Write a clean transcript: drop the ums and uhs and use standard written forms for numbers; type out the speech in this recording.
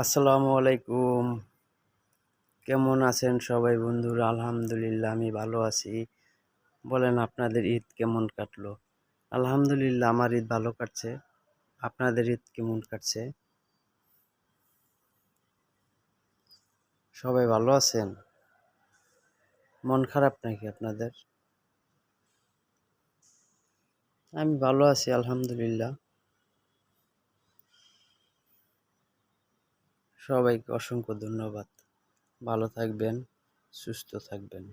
আসসালামু আলাইকুম। কেমন আছেন সবাই বন্ধুরা? আলহামদুলিল্লাহ আমি ভালো আছি। বলেন আপনাদের ঈদ কেমন কাটলো? আলহামদুলিল্লাহ আমার ঈদ ভালো কাটছে। আপনাদের ঈদ কেমন কাটছে? সবাই ভালো আছেন? মন খারাপ নাকি আপনাদের? আমি ভালো আছি আলহামদুলিল্লাহ। সবাইকে অসংখ্য ধন্যবাদ। ভালো থাকবেন, সুস্থ থাকবেন।